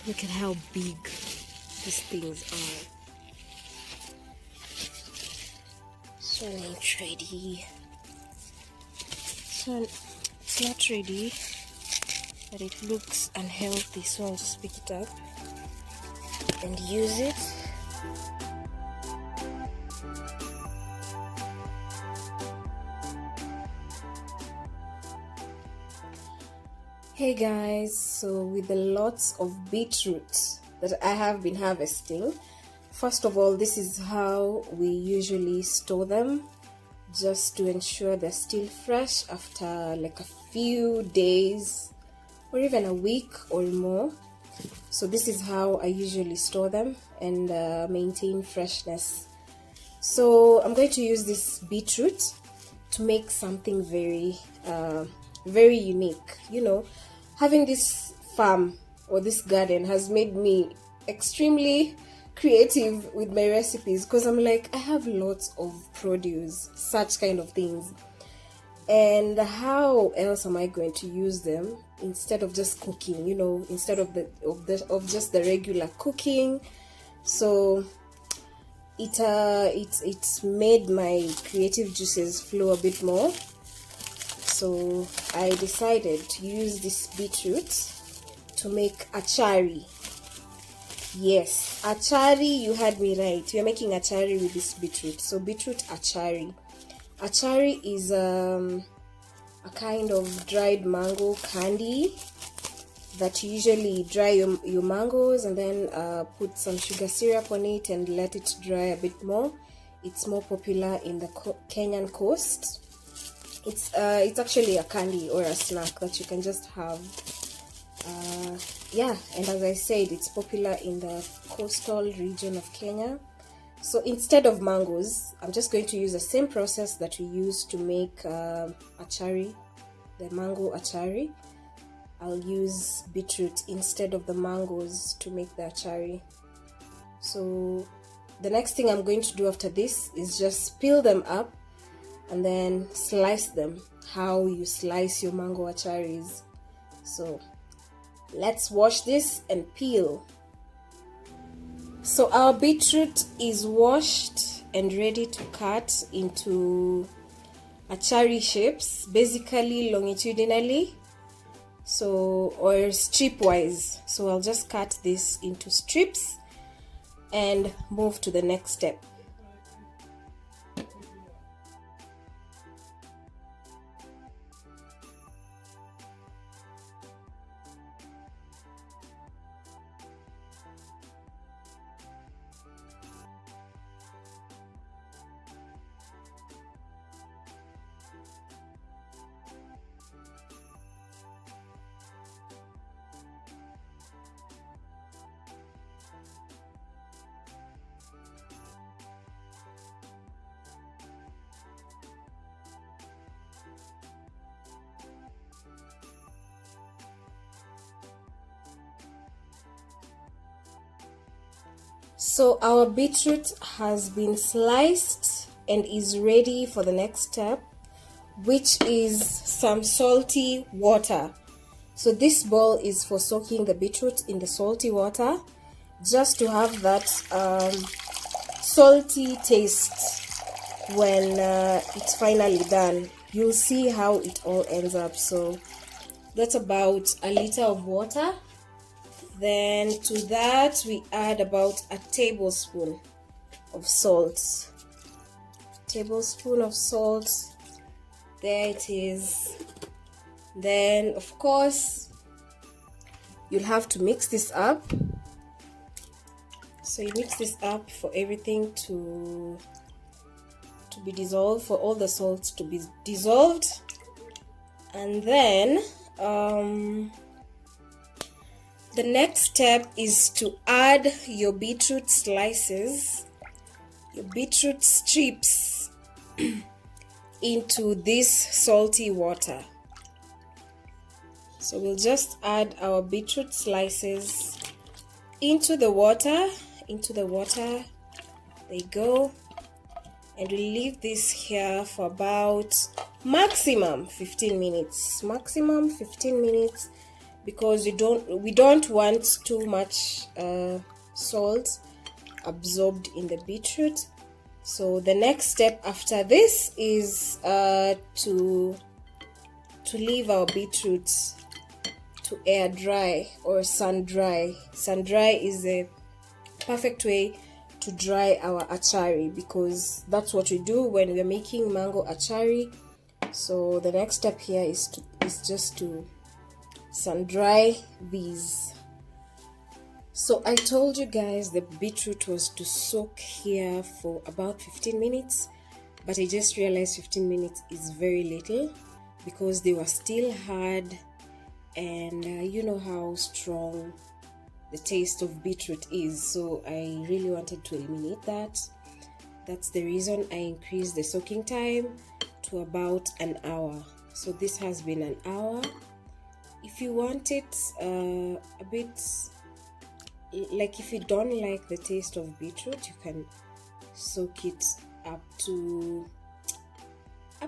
Look at how big these things are. So not ready. So it's not ready, but it looks unhealthy. So I'll just pick it up and use it. Hey guys, so with the lots of beetroot that I have been harvesting, first of all, this is how we usually store them, just to ensure they're still fresh after like a few days or even a week or more. So this is how I usually store them and maintain freshness. So I'm going to use this beetroot to make something very unique. You know, having this farm or this garden has made me extremely creative with my recipes, because I'm like, I have lots of produce, such kind of things, and how else am I going to use them instead of just cooking, you know, instead of just the regular cooking. So it made my creative juices flow a bit more. So I decided to use this beetroot to make achari. Yes, achari, you heard me right. We're making achari with this beetroot. So beetroot achari. Achari is a kind of dried mango candy that you usually dry your mangoes and then put some sugar syrup on it and let it dry a bit more. It's more popular in the Kenyan coast. It's actually a candy or a snack that you can just have. Yeah, and as I said, it's popular in the coastal region of Kenya. So instead of mangoes, I'm just going to use the same process that we use to make achari, the mango achari. I'll use beetroot instead of the mangoes to make the achari. So the next thing I'm going to do after this is just peel them up and then slice them, how you slice your mango acharis. So let's wash this and peel. So our beetroot is washed and ready to cut into achari shapes, basically longitudinally, so or strip wise. So I'll just cut this into strips and move to the next step. So our beetroot has been sliced and is ready for the next step, which is some salty water. So this bowl is for soaking the beetroot in the salty water, just to have that salty taste when it's finally done. You'll see how it all ends up. So that's about a liter of water. Then to that we add about a tablespoon of salt. Tablespoon of salt. There it is. Then of course you'll have to mix this up. So you mix this up for everything to be dissolved, for all the salts to be dissolved. And then the next step is to add your beetroot slices, your beetroot strips into this salty water. So we'll just add our beetroot slices into the water. There you go. And we leave this here for about maximum 15 minutes. because we don't want too much salt absorbed in the beetroot. So the next step after this is to leave our beetroots to air dry or sun dry. Sun dry is a perfect way to dry our achari, because that's what we do when we're making mango achari. So the next step here is just to sun dry these. So I told you guys the beetroot was to soak here for about 15 minutes, but I just realized 15 minutes is very little because they were still hard, and you know how strong the taste of beetroot is, so I really wanted to eliminate that. That's the reason I increased the soaking time to about an hour. So this has been an hour. If you want it a bit, like if you don't like the taste of beetroot, you can soak it up to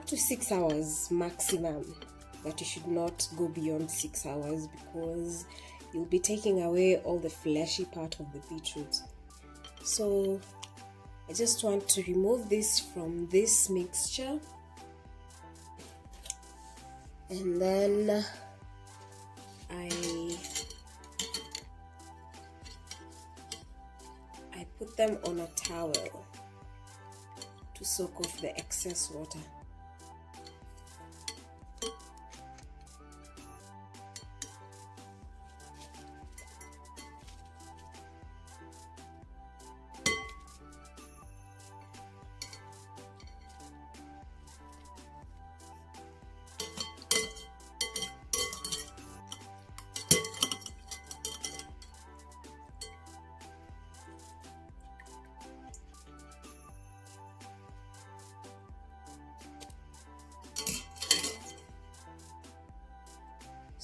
6 hours maximum, but you should not go beyond 6 hours because you'll be taking away all the fleshy part of the beetroot. So I just want to remove this from this mixture, and then I put them on a towel to soak off the excess water.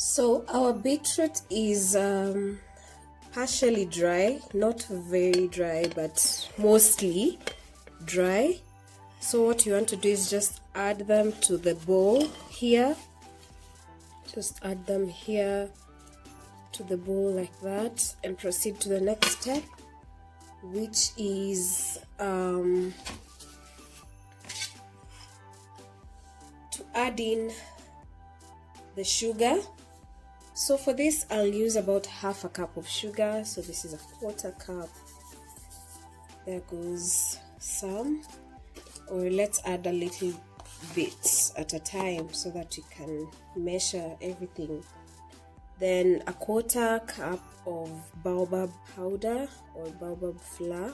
So our beetroot is partially dry, not very dry, but mostly dry. So what you want to do is just add them to the bowl here. Just add them here to the bowl like that, and proceed to the next step, which is to add in the sugar. So for this I'll use about half a cup of sugar. So this is a quarter cup. There goes some, or let's add a little bit at a time so that we can measure everything. Then a quarter cup of baobab powder or baobab flour,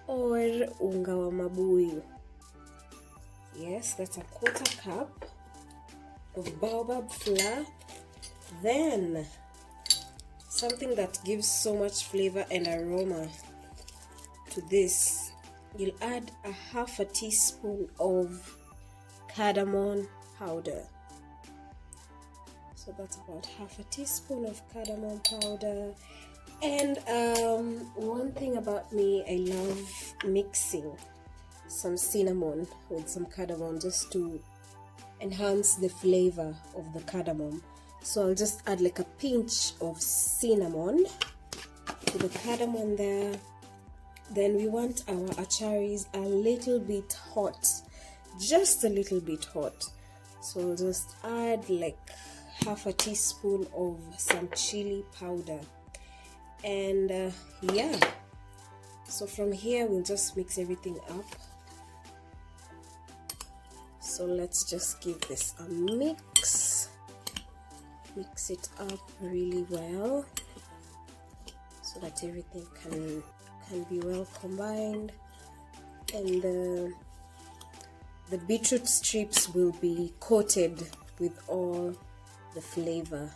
or unga wa mabuyu. Yes, that's a quarter cup of baobab flour. Then something that gives so much flavor and aroma to this, you'll add a half a teaspoon of cardamom powder. So that's about half a teaspoon of cardamom powder. And one thing about me, I love mixing some cinnamon with some cardamom just to enhance the flavor of the cardamom. So I'll just add like a pinch of cinnamon to the cardamom there. Then we want our acharis a little bit hot, just a little bit hot. So I'll just add like half a teaspoon of some chili powder. And yeah, so from here we'll just mix everything up. So let's just give this a mix it up really well so that everything can be well combined, and the beetroot strips will be coated with all the flavor.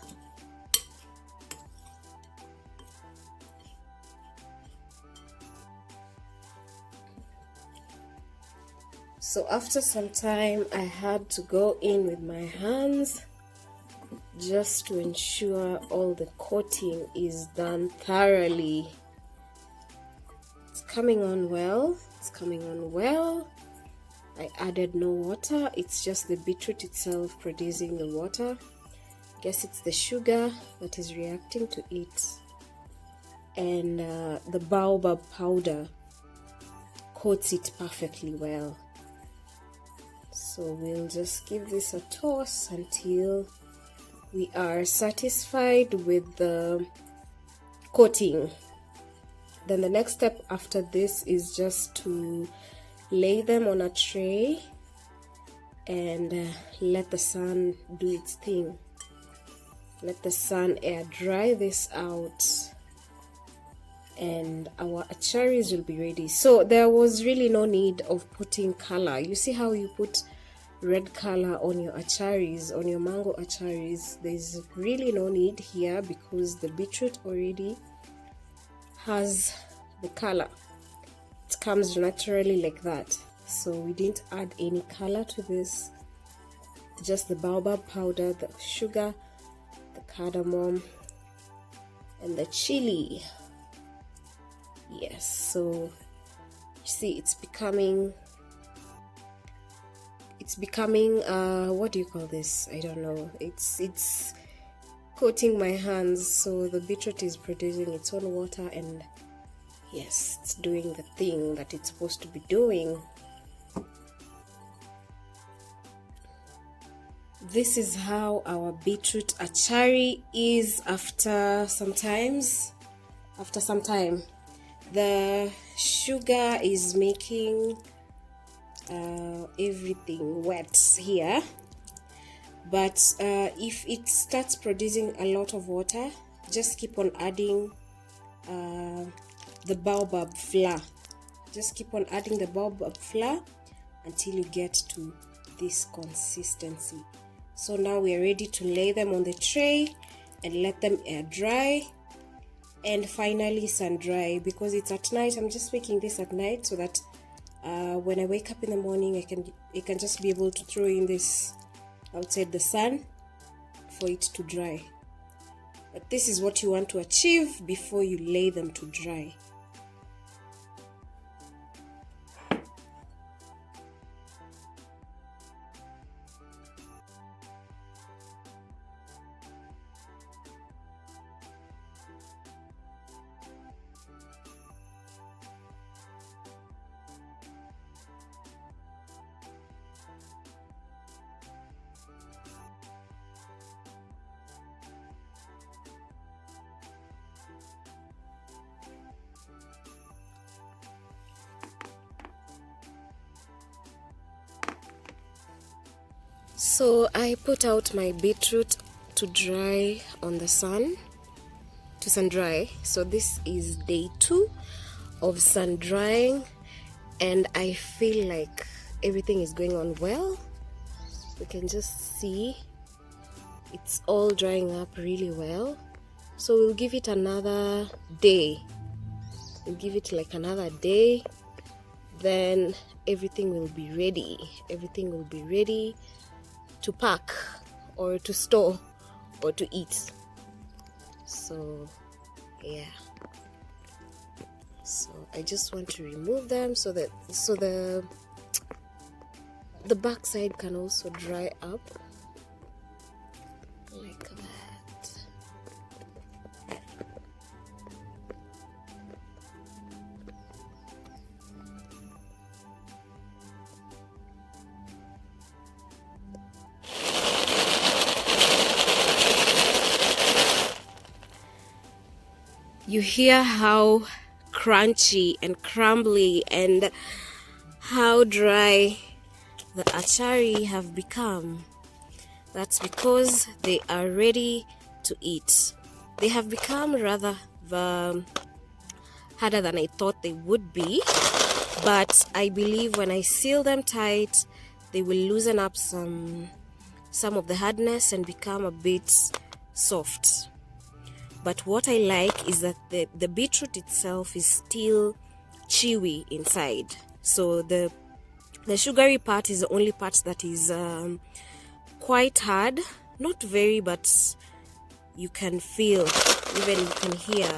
So after some time I had to go in with my hands just to ensure all the coating is done thoroughly. It's coming on well. I added no water. It's just the beetroot itself producing the water. guess it's the sugar that is reacting to it, and the baobab powder coats it perfectly well. So we'll just give this a toss until we are satisfied with the coating. Then the next step after this is just to lay them on a tray and let the sun do its thing. Let the sun air dry this out, and our acharis will be ready. So there was really no need of putting color. You see how you put red color on your acharis, on your mango acharis? There's really no need here because the beetroot already has the color. It comes naturally like that. So we didn't add any color to this, just the baobab powder, the sugar, the cardamom, and the chili. Yes, so you see it's becoming what do you call this? I don't know. It's coating my hands. So the beetroot is producing its own water, and yes, it's doing the thing that it's supposed to be doing. This is how our beetroot achari is after some time. The sugar is making everything wet here, but if it starts producing a lot of water, just keep on adding the baobab flour. Just keep on adding the baobab flour until you get to this consistency. So now we are ready to lay them on the tray and let them air dry, and finally sun dry. Because it's at night, I'm just making this at night so that when I wake up in the morning, I can just be able to throw in this outside the sun for it to dry. But this is what you want to achieve before you lay them to dry. So I put out my beetroot to dry on the sun, to sun dry. So this is day 2 of sun drying, and I feel like everything is going on well. You can just see it's all drying up really well. So we'll give it another day. We'll give it like another day, then everything will be ready. Everything will be ready to pack or to store or to eat. So yeah, so I just want to remove them so that the back side can also dry up like that. You hear how crunchy and crumbly and how dry the achari have become. That's because they are ready to eat. They have become rather harder than I thought they would be, but I believe when I seal them tight, they will loosen up some of the hardness and become a bit soft. But what I like is that the beetroot itself is still chewy inside. So the sugary part is the only part that is quite hard. Not very, but you can feel, even you can hear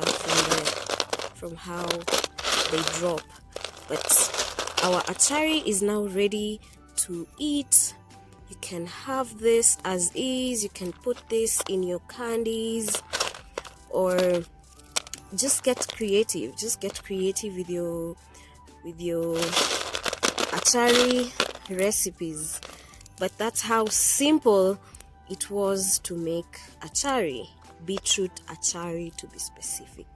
from how they drop. But our achari is now ready to eat You can have this as is. You can put this in your candies, or just get creative. Just get creative with your achari recipes. But that's how simple it was to make achari, beetroot achari to be specific.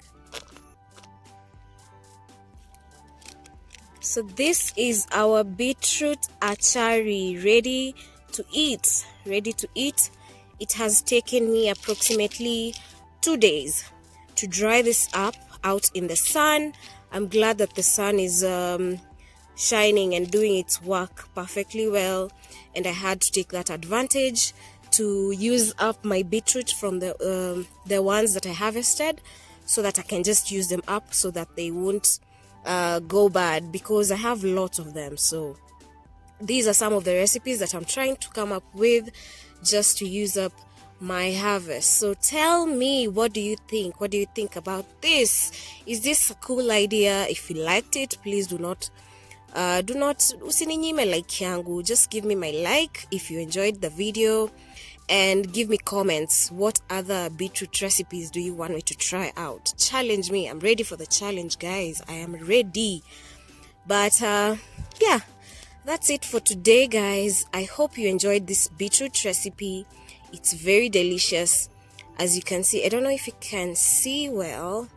So this is our beetroot achari, ready to eat. It has taken me approximately 2 days to dry this up out in the sun. I'm glad that the sun is shining and doing its work perfectly well, and I had to take that advantage to use up my beetroot from the ones that I harvested, so that I can just use them up so that they won't go bad, because I have lots of them. So these are some of the recipes that I'm trying to come up with just to use up my harvest. So tell me, what do you think? What do you think about this? Is this a cool idea? If you liked it, please do not usininyime like yangu. Just give me my like if you enjoyed the video, and give me comments. What other beetroot recipes do you want me to try out? Challenge me. I'm ready for the challenge, guys. I am ready. But yeah, that's it for today, guys. I hope you enjoyed this beetroot recipe. It's very delicious. As you can see, I don't know if you can see well,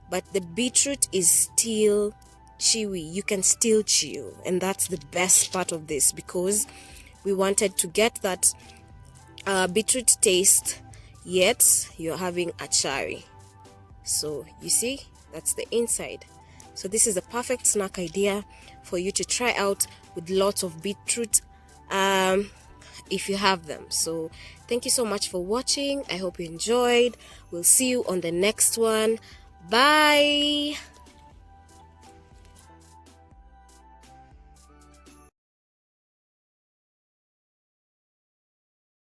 but the beetroot is still chewy. You can still chew, and that's the best part of this, because we wanted to get that beetroot taste, yet you're having achari. So you see, that's the inside. So this is a perfect snack idea for you to try out with lots of beetroot if you have them. So thank you so much for watching. I hope you enjoyed. We'll see you on the next one. Bye.